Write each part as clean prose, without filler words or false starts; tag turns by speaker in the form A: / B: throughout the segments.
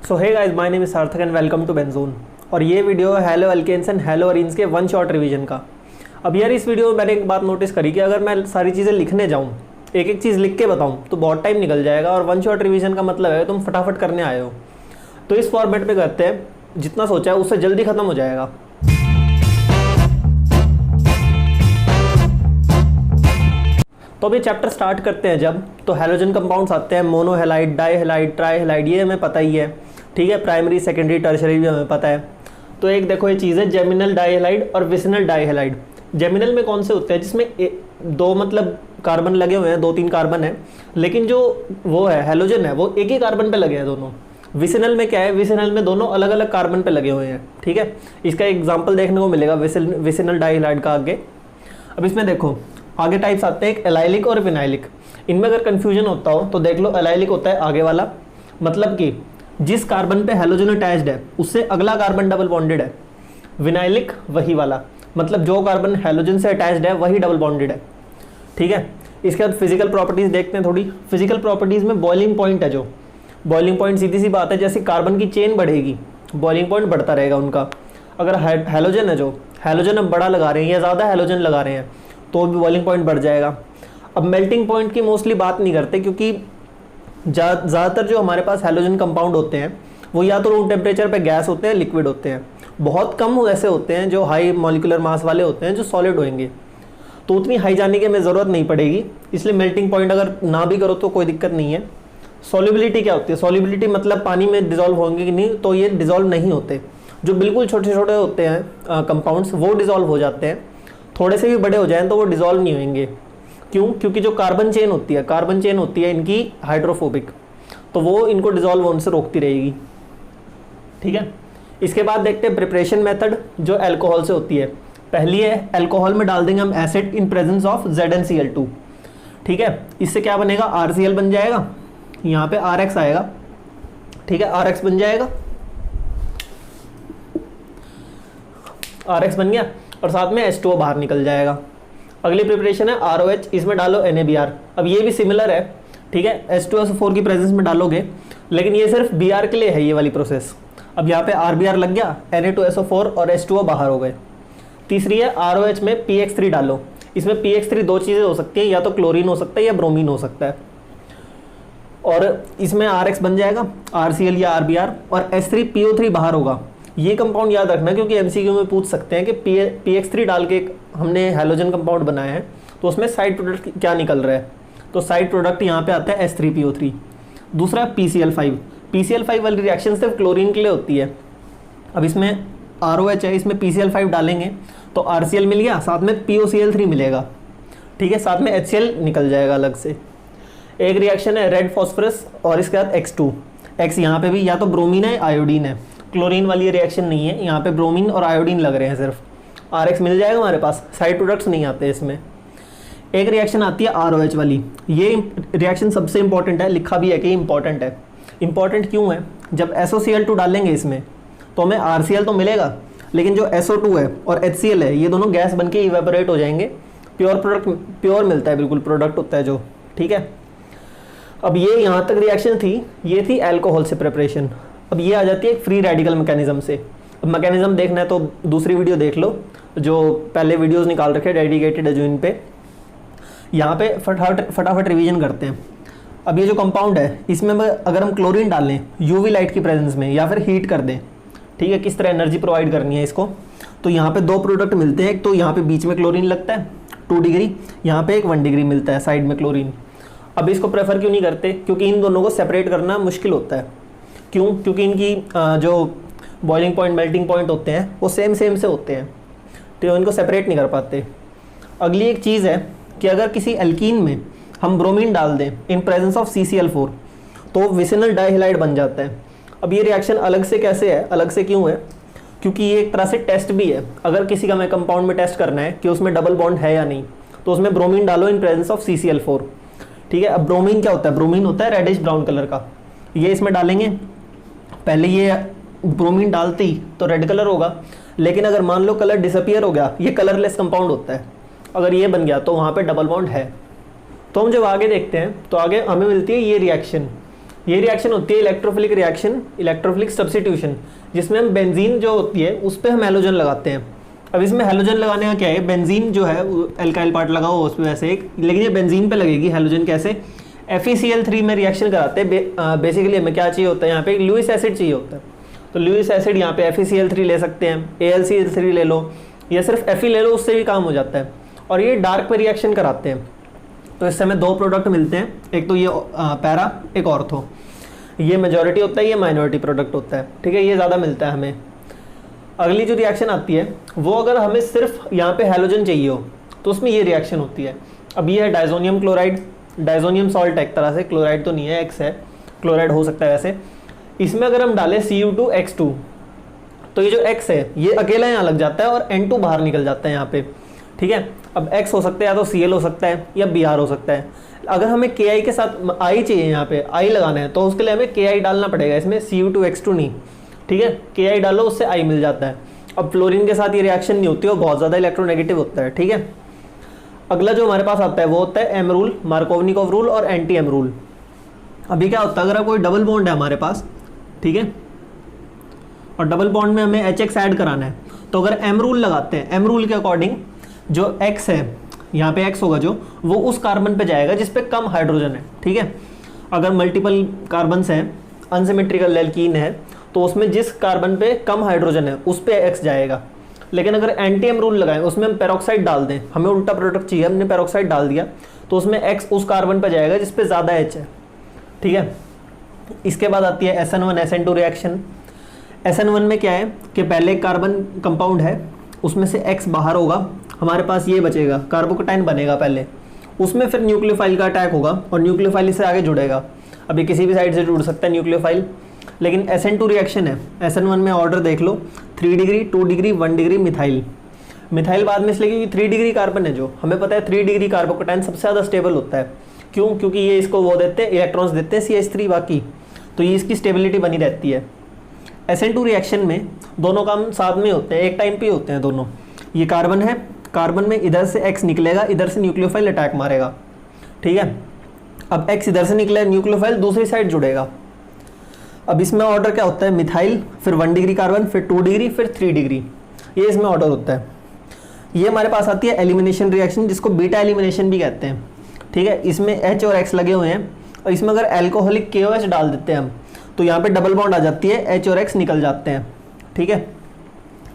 A: So hey guys, my name is Sarthak and welcome to Benzone. और ये वीडियो है hello alkanes and hello arenes के वन शॉट रिवीजन का। अब यार इस वीडियो में मैंने एक बात नोटिस करी कि अगर मैं सारी चीज़ें लिखने जाऊँ, एक एक चीज़ लिख के बताऊँ तो बहुत टाइम निकल जाएगा। और वन शॉट रिवीजन का मतलब है तुम फटाफट करने आए हो, तो इस फॉर्मेट पे करते हैं, जितना सोचा है उससे जल्दी ख़त्म हो जाएगा। तो अभी चैप्टर स्टार्ट करते हैं जब, तो हैलोजन कंपाउंड्स आते हैं, मोनोहेलाइड, डाईहेलाइड, ट्राईहेलाइड, ये हमें पता ही है, ठीक है। प्राइमरी, सेकेंडरी, टर्शरी भी हमें पता है। तो एक देखो ये चीज़ है जेमिनल डाईहेलाइड और विसिनल डाईहेलाइड। जेमिनल में कौन से होते हैं जिसमें दो मतलब कार्बन लगे हुए हैं, 2-3 कार्बन है, लेकिन जो वो है हैलोजन है वो एक ही कार्बन पे लगे हैं दोनों। विसिनल में क्या है, विसिनल में दोनों अलग अलग कार्बन पे लगे हुए हैं, ठीक है। इसका एग्जाम्पल देखने को मिलेगा विसिनल डाईहेलाइड का आगे। अब इसमें देखो आगे टाइप्स आते हैं, एक एलाइलिक और विनाइलिक। इनमें अगर कंफ्यूजन होता हो तो देख लो, एलाइलिक होता है आगे वाला, मतलब कि जिस कार्बन पे हैलोजन अटैच्ड है उससे अगला कार्बन डबल बॉन्डेड है। विनाइलिक वही वाला, मतलब जो कार्बन हैलोजन से अटैच्ड है वही डबल बॉन्डेड है, ठीक है। इसके बाद फिजिकल प्रॉपर्टीज देखते हैं थोड़ी। फिजिकल प्रॉपर्टीज में बॉइलिंग पॉइंट है, जो बॉइलिंग पॉइंट सीधी सी बात है, जैसे कार्बन की चेन बढ़ेगी बॉइलिंग पॉइंट बढ़ता रहेगा उनका। अगर हैलोजन है, जो हैलोजन अब बड़ा लगा रहे हैं या ज़्यादा हैलोजन लगा रहे हैं तो भी बॉइलिंग पॉइंट बढ़ जाएगा। अब मेल्टिंग पॉइंट की मोस्टली बात नहीं करते, क्योंकि ज़्यादातर जो हमारे पास हैलोजन कंपाउंड होते हैं वो या तो रूम टेम्परेचर पे गैस होते हैं, लिक्विड होते हैं। बहुत कम ऐसे होते हैं जो हाई मॉलिक्यूलर मास वाले होते हैं जो सॉलिड होंगे, तो उतनी हाई जाने की हमें ज़रूरत नहीं पड़ेगी। इसलिए मेल्टिंग पॉइंट अगर ना भी करो तो कोई दिक्कत नहीं है। सॉल्युबिलिटी क्या होती है, सॉल्युबिलिटी मतलब पानी में डिजॉल्व होंगे कि नहीं, तो ये डिजॉल्व नहीं होते। जो बिल्कुल छोटे छोटे होते हैं कंपाउंड्स वो डिजॉल्व हो जाते हैं, थोड़े से भी बड़े हो जाएं तो वो डिजॉल्व नहीं होंगे। क्यों? क्योंकि जो कार्बन चेन होती है इनकी हाइड्रोफोबिक, तो वो इनको डिजॉल्व होने से रोकती रहेगी, ठीक है। इसके बाद देखते हैं प्रिपरेशन मेथड, जो अल्कोहल से होती है। पहली है अल्कोहल में डाल देंगे हम acid in presence of ZnCl2, ठीक है। इससे क्या बनेगा, RCl बन जाएगा, यहाँ पे RX आएगा, ठीक है। RX बन जाएगा, RX बन गया और साथ में H2O बाहर निकल जाएगा। अगली प्रिपरेशन है ROH, इसमें डालो NaBr। अब ये भी सिमिलर है, ठीक है, H2SO4 की प्रेजेंस में डालोगे, लेकिन ये सिर्फ Br के लिए है ये वाली प्रोसेस। अब यहाँ पे RBr लग गया, Na2SO4 और H2O बाहर हो गए। तीसरी है ROH में PX3 डालो। इसमें PX3 दो चीज़ें हो सकती हैं, या तो क्लोरीन हो सकता है या ब्रोमीन हो सकता है, और इसमें RX बन जाएगा, RCl या RBr, और H3PO3 बाहर होगा। ये कंपाउंड याद रखना, क्योंकि MCQ में पूछ सकते हैं कि PX3 डाल के हमने हैलोजन कंपाउंड बनाया है तो उसमें साइड प्रोडक्ट क्या निकल रहा है, तो साइड प्रोडक्ट यहाँ पे आता है H3PO3। दूसरा PCl5 वाली रिएक्शन सिर्फ क्लोरीन के लिए होती है। अब इसमें ROH है, इसमें PCl5 डालेंगे तो RCl मिल गया, साथ में POCl3 मिलेगा, ठीक है, साथ में HCl निकल जाएगा अलग से। एक रिएक्शन है रेड फॉस्फरस, और इसके बाद X2। X यहाँ पे भी या तो ब्रोमीन है आयोडीन है, क्लोरीन वाली ये रिएक्शन नहीं है, यहाँ पे ब्रोमीन और आयोडीन लग रहे हैं सिर्फ। RX मिल जाएगा हमारे पास, साइड प्रोडक्ट्स नहीं आते इसमें। एक रिएक्शन आती है ROH वाली, ये रिएक्शन सबसे इंपॉर्टेंट है, लिखा भी है कि इंपॉर्टेंट है। इंपॉर्टेंट क्यों है, जब SOCl2 डालेंगे इसमें तो हमें RCl तो मिलेगा, लेकिन जो SO2 है और HCl है ये दोनों गैस बन के इवेपोरेट हो जाएंगे। प्योर मिलता है, बिल्कुल प्रोडक्ट होता है जो, ठीक है। अब ये यहाँ तक रिएक्शन थी, ये थी अल्कोहल से प्रिपरेशन। अब ये आ जाती है फ्री रेडिकल मैकेनिज्म से। अब मैकेनिज्म देखना है तो दूसरी वीडियो देख लो, जो पहले वीडियोस निकाल रखे डेडिकेटेड है जो इन पे। यहाँ पे फटाफट रिवीजन करते हैं। अब ये जो कंपाउंड है इसमें अगर हम क्लोरीन डाल लें यूवी लाइट की प्रेजेंस में, या फिर हीट कर दें, ठीक है, किस तरह एनर्जी प्रोवाइड करनी है इसको, तो यहाँ पे दो प्रोडक्ट मिलते हैं। एक तो यहाँ पे बीच में क्लोरीन लगता है 2 डिग्री, यहाँ पे एक 1 डिग्री मिलता है साइड में क्लोरीन। अब इसको प्रेफर क्यों नहीं करते, क्योंकि इन दोनों को सेपरेट करना मुश्किल होता है। क्यों? क्योंकि इनकी जो बॉइलिंग पॉइंट, मेल्टिंग पॉइंट होते हैं वो सेम से होते हैं, तो इनको सेपरेट नहीं कर पाते। अगली एक चीज़ है कि अगर किसी एल्कीन में हम ब्रोमीन डाल दें इन प्रेजेंस ऑफ CCl4 तो विसिनल डाईहेलाइड बन जाता है। अब ये रिएक्शन अलग से कैसे है, अलग से क्यों है, क्योंकि ये एक तरह से टेस्ट भी है। अगर किसी का हमें कंपाउंड में टेस्ट करना है कि उसमें डबल बॉन्ड है या नहीं, तो उसमें ब्रोमीन डालो इन प्रेजेंस ऑफ CCl4, ठीक है। अब ब्रोमीन क्या होता है, ब्रोमीन होता है रेडिश ब्राउन कलर का, ये इसमें डालेंगे। पहले ये ब्रोमीन डालते ही तो रेड कलर होगा, लेकिन अगर मान लो कलर डिसअपियर हो गया, ये कलरलेस कंपाउंड होता है, अगर ये बन गया तो वहाँ पे डबल बॉन्ड है। तो हम जब आगे देखते हैं तो आगे हमें मिलती है ये रिएक्शन, ये रिएक्शन होती है इलेक्ट्रोफिलिक रिएक्शन, इलेक्ट्रोफिलिक सब्स्टिट्यूशन, जिसमें हम बेंजीन जो होती है उस पर हम हैलोजन लगाते हैं। अब इसमें हैलोजन लगाने का क्या है, बेंजीन जो है एल्काइल पार्ट लगा हुआ उस पर वैसे एक, लेकिन ये बेंजीन पे लगेगी हैलोजन कैसे, FeCl3 में रिएक्शन कराते हैं। बेसिकली हमें क्या चाहिए होता है, यहाँ पे लुइस एसिड चाहिए होता है, तो लुइस एसिड यहाँ पे FeCl3 ले सकते हैं, AlCl3 ले लो या सिर्फ Fe ले लो, उससे भी काम हो जाता है। और ये डार्क पे रिएक्शन कराते हैं, तो इससे हमें दो प्रोडक्ट मिलते हैं, एक तो ये पैरा, एक ऑर्थो। ये मेजॉरिटी होता है, ये माइनॉरिटी प्रोडक्ट होता है, ठीक है, ये ज़्यादा मिलता है हमें। अगली जो रिएक्शन आती है वो अगर हमें सिर्फ यहाँ पे हैलोजन चाहिए हो तो उसमें ये रिएक्शन होती है। अब ये है डाइजोनियम क्लोराइड, डाइजोनियम सॉल्ट एक तरह से, क्लोराइड तो नहीं है, X है, क्लोराइड हो सकता है वैसे। इसमें अगर हम डालें Cu2X2 तो ये जो X है ये अकेला यहाँ लग जाता है और N2 बाहर निकल जाता है यहाँ पे, ठीक है। अब X हो सकता है, या तो Cl हो सकता है या Br हो सकता है। अगर हमें Ki के साथ I चाहिए, यहाँ पे I लगाना है, तो उसके लिए हमें Ki डालना पड़ेगा, इसमें Cu2X2 नहीं, ठीक है। Ki डालो, उससे I मिल जाता है। अब फ्लोरीन के साथ ये रिएक्शन नहीं होती, वो बहुत ज़्यादा इलेक्ट्रोनेगेटिव होता है, ठीक है। अगला जो हमारे पास आता है वो होता है M रूल, मार्कोवनिकॉव रूल और एंटी M रूल। अभी क्या होता है, अगर कोई डबल बॉन्ड है हमारे पास, ठीक है, और डबल बॉन्ड में हमें HX ऐड कराना है, तो अगर M रूल लगाते हैं, M रूल के अकॉर्डिंग जो X है, यहाँ पे X होगा जो, वो उस कार्बन पे जाएगा जिस पे कम हाइड्रोजन है, ठीक है। अगर मल्टीपल कार्बन्स हैं, अनसिमेट्रिकल एल्कीन है, तो उसमें जिस कार्बन पे कम हाइड्रोजन है उस पे X जाएगा। लेकिन अगर एंटी M रूल लगाएं, उसमें हम पेरोक्साइड डाल दें, हमें उल्टा प्रोडक्ट चाहिए, हमने पेरोक्साइड डाल दिया, तो उसमें X उस कार्बन पे जाएगा जिस पे ज़्यादा H है, ठीक है। इसके बाद आती है SN1 SN2 रिएक्शन। SN1 में क्या है कि पहले एक कार्बन कंपाउंड है, उसमें से X बाहर होगा, हमारे पास ये बचेगा, कार्बोकेटाइन बनेगा पहले, उसमें फिर न्यूक्लियोफाइल का अटैक होगा और न्यूक्लियोफाइल इससे आगे जुड़ेगा। अभी किसी भी साइड से जुड़ सकता है न्यूक्लियोफाइल। लेकिन SN2 रिएक्शन है, SN1 में ऑर्डर देख लो, 3 degree, 2 degree, 1 degree methyl. Methyl बाद में इसलिए क्योंकि 3 डिग्री कार्बन है, जो हमें पता है 3 डिग्री कार्बोकेटाइन सबसे ज़्यादा स्टेबल होता है। क्यों? क्योंकि ये इसको वो देते हैं, इलेक्ट्रॉन्स देते हैं CH3 बाकी, तो ये इसकी स्टेबिलिटी बनी रहती है। SN2 रिएक्शन में दोनों काम साथ में होते हैं, एक टाइम पे होते हैं दोनों। ये कार्बन है, कार्बन में इधर से X निकलेगा, इधर से न्यूक्लियोफाइल अटैक मारेगा, ठीक है। अब X इधर से निकले, न्यूक्लियोफाइल दूसरी साइड जुड़ेगा। अब इसमें ऑर्डर क्या होता है, मिथाइल, फिर 1 डिग्री कार्बन, फिर 2 डिग्री, फिर 3 डिग्री, ये इसमें ऑर्डर होता है। ये हमारे पास आती है एलिमिनेशन रिएक्शन, जिसको बीटा एलिमिनेशन भी कहते हैं, ठीक है। इसमें H और X लगे हुए हैं, और इसमें अगर एल्कोहलिक KOH डाल देते हैं हम, तो यहाँ पे डबल बॉन्ड आ जाती है, H और X निकल जाते हैं, ठीक है।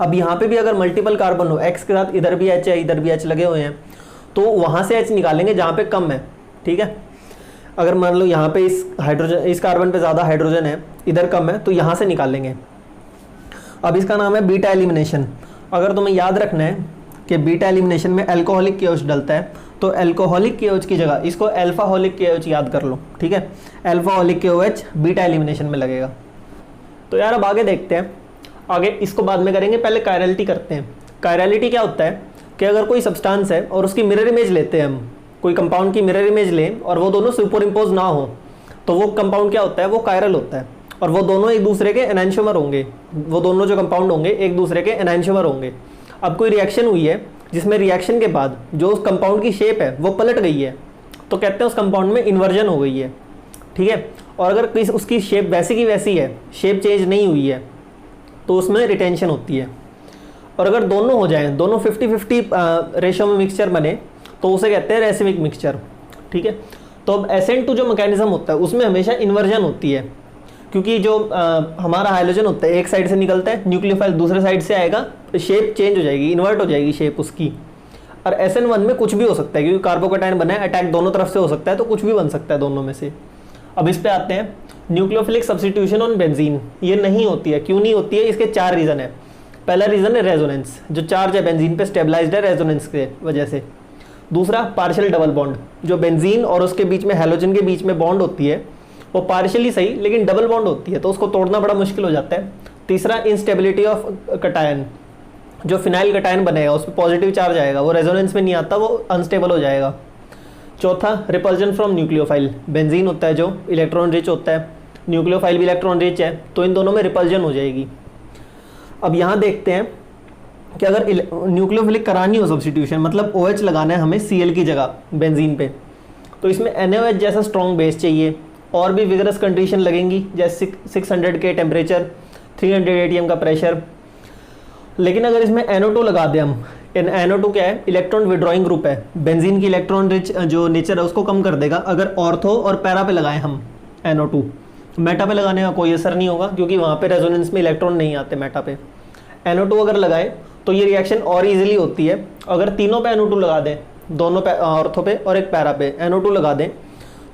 A: अब यहाँ पे भी अगर मल्टीपल कार्बन हो, X के साथ इधर भी H है, इधर भी H लगे हुए हैं, तो वहाँ से H निकालेंगे जहाँ पे कम है, ठीक है। अगर मान लो यहाँ पे इस हाइड्रोजन, इस कार्बन पे ज़्यादा हाइड्रोजन है, इधर कम है, तो यहाँ से निकालेंगे। अब इसका नाम है बीटा एलिमिनेशन। अगर तुम्हें याद रखना है कि बीटा एलिमिनेशन में एल्कोहलिक KOH डलता है, तो एल्कोहलिक KOH की जगह इसको अल्फाहोलिक KOH याद कर लो, ठीक है। अल्फाहोलिक KOH बीटा एलिमिनेशन में लगेगा। तो यार अब आगे देखते हैं, आगे इसको बाद में करेंगे, पहले कायरलिटी करते हैं। कायरलिटी क्या होता है कि अगर कोई सब्सटेंस है और उसकी मिरर इमेज लेते हैं हम, कोई कंपाउंड की मिरर इमेज लें और वो दोनों सुपर इम्पोज ना हो, तो वो कंपाउंड क्या होता है, वो कायरल होता है, और वो दोनों एक दूसरे के एनांशियोमर होंगे, वो दोनों जो कंपाउंड होंगे एक दूसरे के एनांशियोमर होंगे। अब कोई रिएक्शन हुई है जिसमें रिएक्शन के बाद जो उस कंपाउंड की शेप है वो पलट गई है, तो कहते हैं उस कंपाउंड में इन्वर्जन हो गई है, ठीक है। और अगर उसकी शेप वैसी की वैसी है, शेप चेंज नहीं हुई है, तो उसमें रिटेंशन होती है। और अगर दोनों हो जाएं, दोनों 50-50 रेशो में मिक्सचर बने, तो उसे कहते हैं रेसिमिक मिक्सचर, ठीक है। तो अब SN2 जो मैकेनिज्म होता है उसमें हमेशा इन्वर्जन होती है, क्योंकि जो हमारा हाइड्रोजन होता है एक साइड से निकलता है, न्यूक्लियोफाइल दूसरे साइड से आएगा, शेप चेंज हो जाएगी, इन्वर्ट हो जाएगी शेप उसकी। और SN1 में कुछ भी हो सकता है, क्योंकि कार्बोकेटाइन बना है, अटैक दोनों तरफ से हो सकता है, तो कुछ भी बन सकता है दोनों में से। अब इस पे आते हैं, न्यूक्लियोफिलिक सब्स्टिट्यूशन ऑन बेंजीन, ये नहीं होती है। क्यों नहीं होती है? इसके 4 रीज़न है। पहला रीज़न है रेजोनेंस, जो चार्ज है बेंजीन पे स्टेबलाइज्ड है रेजोनेंस के वजह से। दूसरा पार्शियल डबल बॉन्ड, जो बेंजीन और उसके बीच में हैलोजन के बीच में बॉन्ड होती है वो पार्शियली सही लेकिन डबल बॉन्ड होती है, तो उसको तोड़ना बड़ा मुश्किल हो जाता है। तीसरा इंस्टेबिलिटी ऑफ कटायन, जो फिनाइल कटायन बनेगा उस पर पॉजिटिव चार्ज आएगा, वो रेजोनेंस में नहीं आता, वो अनस्टेबल हो जाएगा। चौथा रिपल्जन फ्रॉम न्यूक्लियोफाइल, बेंजीन होता है जो इलेक्ट्रॉन रिच होता है, न्यूक्लियोफाइल भी इलेक्ट्रॉन रिच है, तो इन दोनों में रिपल्जन हो जाएगी। अब यहाँ देखते हैं कि अगर न्यूक्लियोफिलिक करानी हो सब्स्टिट्यूशन, मतलब OH लगाना है हमें Cl की जगह बेंजीन पे, तो इसमें NaOH जैसा स्ट्रॉन्ग बेस चाहिए, और भी विगरस कंडीशन लगेंगी, जैसे 600 के टेम्परेचर, 300 ATM का प्रेशर। लेकिन अगर इसमें NO2 लगा दें हम, NO2 क्या है, इलेक्ट्रॉन विड्रॉइंग ग्रुप है, बेंजीन की इलेक्ट्रॉन रिच जो नेचर है उसको कम कर देगा। अगर ऑर्थो और पैरा पे लगाएं हम NO2, मेटा पे लगाने का कोई असर नहीं होगा क्योंकि वहाँ पे रेजोनेंस में इलेक्ट्रॉन नहीं आते मेटा पे। NO2 अगर लगाएं तो ये रिएक्शन और इजीली होती है। अगर तीनों पे NO2 लगा दें, दोनों पे ऑर्थो पे और एक पैरा पे NO2 लगा दें,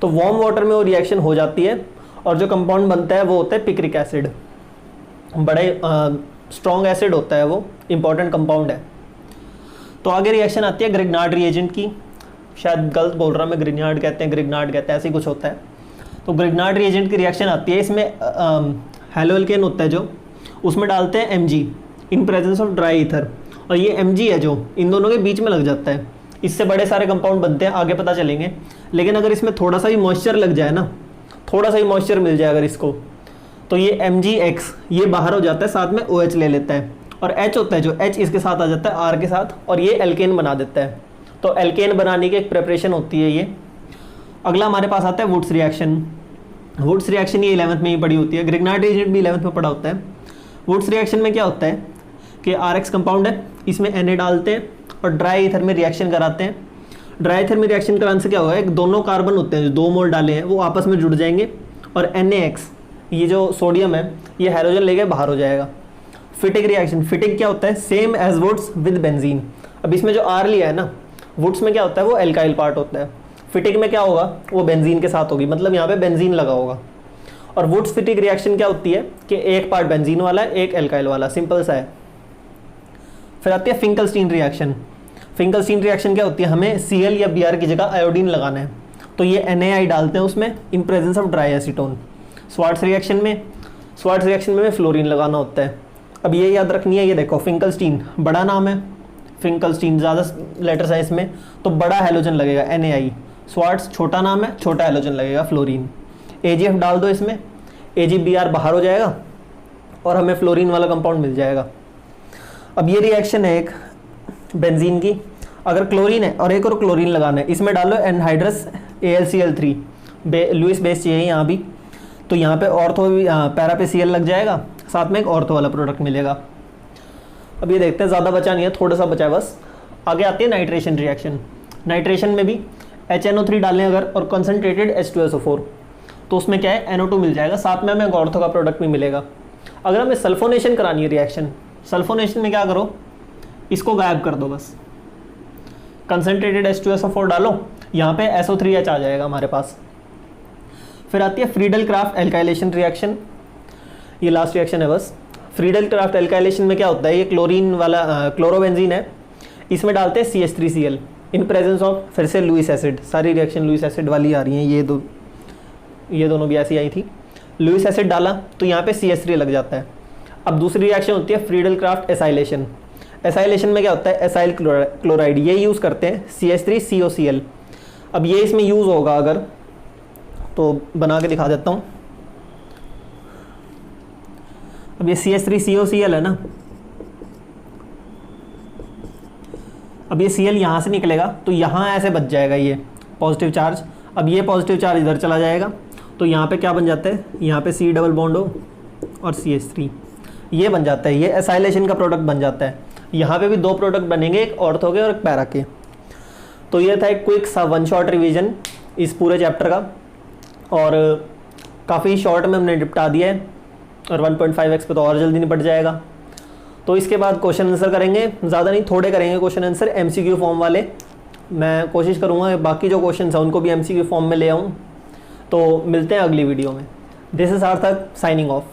A: तो वार्म वाटर में वो रिएक्शन हो जाती है और जो कंपाउंड बनता है वो होता है पिक्रिक एसिड। बड़े स्ट्रॉन्ग एसिड होता है वो, इंपॉर्टेंट कंपाउंड है। तो आगे रिएक्शन आती है ग्रिग्नार्ड रिएजेंट की, शायद गलत बोल रहा मैं, ग्रिग्नार्ड कहते हैं, ग्रिग्नार्ड कहते हैं, ऐसे ही कुछ होता है। तो ग्रिग्नार्ड रिएजेंट की रिएक्शन आती है, इसमें हेलोएल्केन होता है जो, उसमें डालते हैं Mg in presence of dry ether, और ये Mg है जो इन दोनों के बीच में लग जाता है। इससे बड़े सारे कंपाउंड बनते हैं, आगे पता चलेंगे। लेकिन अगर इसमें थोड़ा सा भी मॉइस्चर लग जाए ना, थोड़ा सा ही मॉइस्चर मिल जाए अगर इसको, तो ये MgX ये बाहर हो जाता है, साथ में OH ले लेता है, और H होता है जो, H इसके साथ आ जाता है R के साथ, और ये एल्केन बना देता है। तो एल्केन बनाने की एक प्रिपरेशन होती है ये। अगला हमारे पास आता है वुड्स रिएक्शन। वुड्स रिएक्शन ये 11th में ही पढ़ी होती है, ग्रिग्नार्ड रिएजेंट भी 11th में पढ़ा होता है। वुड्स रिएक्शन में क्या होता है कि RX कंपाउंड है, इसमें Na डालते हैं और ड्राई ईथर में रिएक्शन कराते हैं। ड्राई ईथर में रिएक्शन कराने से क्या होगा, एक दोनों कार्बन होते हैं जो 2 मोल डाले हैं वो आपस में जुड़ जाएंगे, और NaX ये जो सोडियम है ये हाइड्रोजन लेके बाहर हो जाएगा। फिटिक रिएक्शन, फिटिक क्या होता है, same as woods with benzene. अब इसमें जो R लिया है ना, वुड्स में क्या होता है वो एल्काइल पार्ट होता है, फिटिक में क्या होगा वो बेंजीन के साथ होगी, मतलब यहाँ पे बेंजीन लगा होगा। और वुड्स फिटिक रिएक्शन क्या होती है कि एक पार्ट बेंजीन वाला है, एक एल्काइल वाला, सिंपल सा है। फिर आती है फिंकलस्टीन रिएक्शन। फिंकलस्टीन रिएक्शन क्या होती है, हमें Cl या Br की जगह आयोडीन लगाना है, तो ये NaI डालते हैं उसमें in presence of dry acetone. Swarts reaction में फ्लोरीन लगाना होता है। अब ये याद रखनी है, ये देखो फिंकलस्टीन बड़ा नाम है, फिंकलस्टीन ज़्यादा लेटर्स है इसमें, तो बड़ा हैलोजन लगेगा NaI। स्वार्ट्स छोटा नाम है, छोटा हैलोजन लगेगा फ्लोरीन। AgF डाल दो इसमें, AgBr बाहर हो जाएगा और हमें फ्लोरीन वाला कंपाउंड मिल जाएगा। अब ये रिएक्शन है एक बेंजीन की, अगर क्लोरीन है और एक और क्लोरीन लगाना है, इसमें डालो एनहाइड्रस AlCl3, लुईस बेस चाहिए यहाँ भी, तो यहाँ पे ऑर्थो भी पैरा पे Cl लग जाएगा, साथ में एक ऑर्थो वाला प्रोडक्ट मिलेगा। अब ये देखते हैं, ज़्यादा बचा नहीं है, थोड़ा सा बचा है बस। आगे आती है नाइट्रेशन रिएक्शन। नाइट्रेशन में भी HNO3 डालें अगर और कंसनट्रेटेड H2SO4, तो उसमें क्या है NO2 मिल जाएगा, साथ में हमें एक ऑर्थो का प्रोडक्ट भी मिलेगा। अगर हमें सल्फोनेशन करानी है रिएक्शन, सल्फोनेशन में क्या करो, इसको गायब कर दो बस, कंसनट्रेटेड H2SO4 डालो, यहाँ पे SO3H आ जाएगा हमारे पास। फिर आती है फ्रीडल क्राफ्ट एल्काइलेशन रिएक्शन, ये लास्ट रिएक्शन है बस। फ्रीडल क्राफ्ट एल्काइलेशन में क्या होता है, ये क्लोरीन वाला क्लोरोबेंजीन है, इसमें डालते हैं CH3Cl इन प्रेजेंस ऑफ फिर से लुईस एसिड। सारी रिएक्शन लुईस एसिड वाली आ रही हैं, ये दोनों भी ऐसी आई थी। लुईस एसिड डाला तो यहाँ पे CH3 लग जाता है। अब दूसरी रिएक्शन होती है फ्रीडल क्राफ्ट एसाइलेशन। एसाइलेशन में क्या होता है, एसाइल क्लोराइड ये यूज़ करते हैं, CH3COCl। अब ये इसमें यूज़ होगा अगर, तो बना के दिखा देता हूँ। अब ये CH3COCl है ना, अब ये Cl यहाँ से निकलेगा तो यहाँ ऐसे बच जाएगा ये पॉजिटिव चार्ज। अब ये पॉजिटिव चार्ज इधर चला जाएगा, तो यहाँ पे क्या बन जाता है, यहाँ पे C डबल बॉन्ड हो और CH3 ये बन जाता है, ये एसाइलेशन का प्रोडक्ट बन जाता है। यहाँ पे भी 2 प्रोडक्ट बनेंगे, एक ऑर्थो के और एक पैरा के। तो ये था एक क्विक सा 1 शॉट रिवीजन इस पूरे चैप्टर का, और काफ़ी शॉर्ट में हमने निपटा दिया है, और 1.5x पे तो और जल्दी निपट जाएगा। तो इसके बाद क्वेश्चन आंसर करेंगे, ज़्यादा नहीं थोड़े करेंगे क्वेश्चन आंसर MCQ फॉर्म वाले। मैं कोशिश करूँगा बाकी जो क्वेश्चन हैं उनको भी MCQ फॉर्म में ले आऊँ। तो मिलते हैं अगली वीडियो में। दिस इज सार्थक साइनिंग ऑफ।